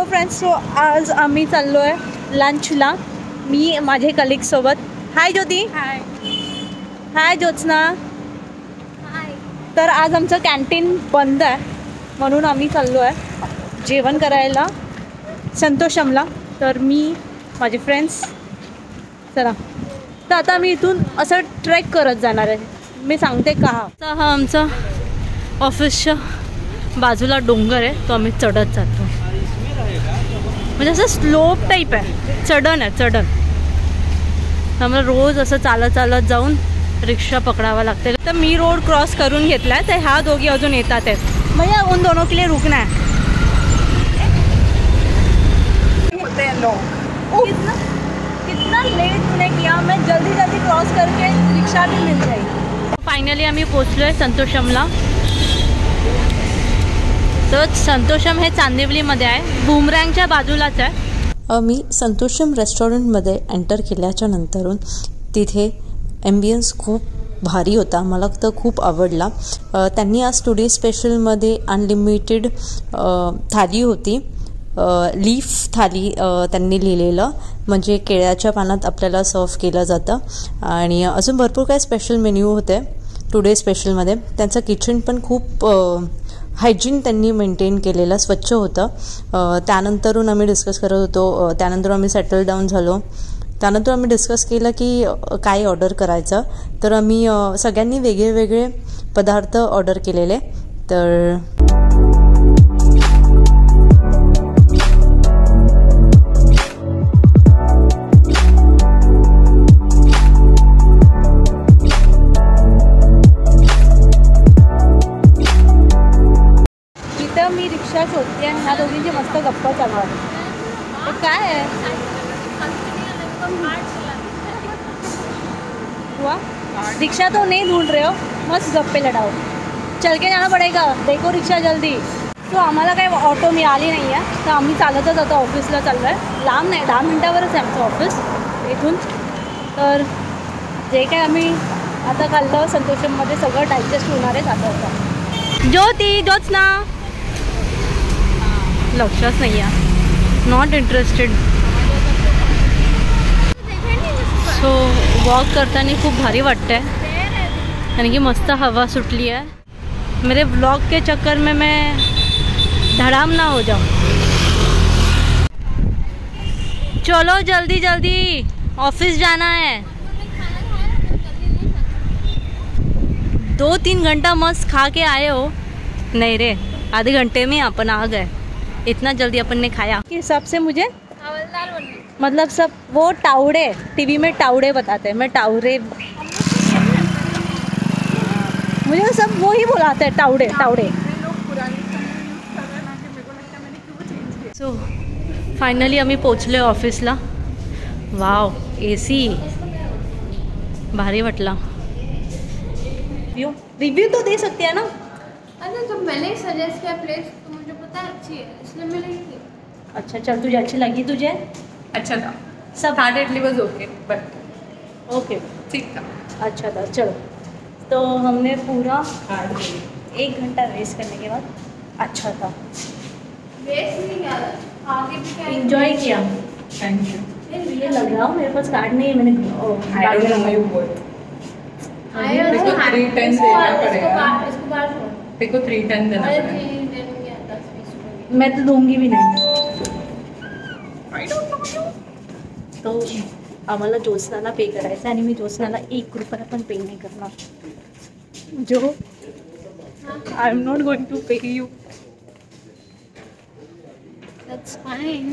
Hello friends, सो आज आम्ही चाललो आहे लंचला, मी माझे कलिगसोबत. हाय ज्योती. हाय. हाय ज्योत्स्ना. हाय. तर आज आमचं कॅन्टीन बंद आहे म्हणून आम्ही चाललो आहे जेवण करायला संतोषमला. तर मी माझे फ्रेंड्स चला. तर आता आम्ही इथून असं ट्रेक करत जाणार आहे. मी सांगते का. हा आमचा ऑफिसच्या बाजूला डोंगर आहे, तो आम्ही चढत जातो. म्हणजे असं स्लोप टाईप आहे, चढण आहे चढण. आम्हाला रोज असं चालत चालत जाऊन रिक्षा पकडावा लागते. तर मी रोड क्रॉस करून घेतला आहे, तर ह्या दोघी अजून येतात आहेत. भैया उन दोनों के लिए रुकना है. कितना लेट तूने किया. मैं जल्दी जल्दी क्रॉस करके रिक्शा भी मिल जाएगी. फायनली आम्ही पोचलो आहे संतोषमला. तर संतोषम हे चांदिवलीमध्ये आहे, बुमरँगच्या बाजूलाच आहे. मी संतोषम रेस्टॉरंटमध्ये एंटर केल्याच्या नंतरून तिथे ॲम्बियन्स खूप भारी होता, मला तर खूप आवडला. त्यांनी आज टुडे स्पेशलमध्ये अनलिमिटेड थाली होती, लीफ थाली त्यांनी लिहिलेलं, म्हणजे केळ्याच्या पानात आपल्याला सर्व केलं जातं. आणि अजून भरपूर काही स्पेशल मेन्यू होते टुडे स्पेशलमध्ये. त्यांचं किचन पण खूप हायजीन त्यांनी मेंटेन केलेलं, स्वच्छ होतं. त्यानंतरून आम्ही डिस्कस करत होतो, त्यानंतर आम्ही सेटल डाऊन झालो. त्यानंतर आम्ही डिस्कस केलं की काय ऑर्डर करायचं. तर आम्ही सगळ्यांनी वेगळे वेगळे पदार्थ ऑर्डर केलेले. तर मी रिक्षा शोधते आणि ह्या दोघींची मस्त गप्पा चालू आहे. तर काय आहे हुआ? रिक्शा तो नहीं ढूंढ रहे हो, मस्त गप्पे लढाओ. चल के जाना पडेगा, देखो रिक्षा जल्दी. तो आम्हाला काही ऑटो मिळाली नाही आहे, तर आम्ही चालतच आता ऑफिसला चाललो आहे. लांब नाही, 10 मिनटावरच आहे आमचं ऑफिस इथून. तर जे काय आम्ही आता खाल्लं संतोषममध्ये सगळं डायजेस्ट होणार आहे आता. ज्योती, ज्योत्स्ना लक्षच नाही आहे, नॉट इंटरेस्टेड. सो वॉक करताना खूप भारी वाटतं आहे, कारण की मस्त हवा सुटली आहे. मेरे व्लॉग के चक्कर में मैं धड़ाम ना हो जाऊँ. चलो जल्दी जल्दी, ऑफिस जाना है. 2-3 घंटा मस्त खा के आए हो. नहीं रे, आधे घंटे में अपन आ गए. इतना जल्दी अपन ने खाया. के हिसाब से मुझे मतलब सब वो टाउड़े, टीवी में टाउड़े बताते हैं, मैं टाउरे, मुझे सब वो ही बुलाते हैं टाउड़े टाउड़े. सो फायनली आम्ही पोचले ऑफिसला. वाव, AC भारी वाटला. रिव्यू तो दे सकते हैं ना. अरे तो मैंने सजेस्ट किया प्लेस, तो मुझे पता है अच्छी है, इसलिए मैं ली थी. अच्छा चल, तुझे अच्छी लगी? तुझे अच्छा था सब. Hard idli was okay, but okay ठीक था. अच्छा था. चलो, तो हमने पूरा 1 घंटा वेस्ट करने के बाद अच्छा था. वेस्ट नहीं किया, आगे भी क्या एंजॉय किया. Thank you. ये लग रहा हूँ मेरे पास कार्ड नहीं है, मैंने आई डोंट नो यू बोल. देखो 310 देना पड़ेगा. इसको बाहर छोड़. देखो 310 देना पड़ेगा. मैं तो दूंगी भी नहीं. तो आम्हाला ज्योत्स्नाला पे करायचं आणि मी ज्योत्स्नाला 1 रुपया पण पे नाही करणार. जो I am not going to पे यू. That's fine.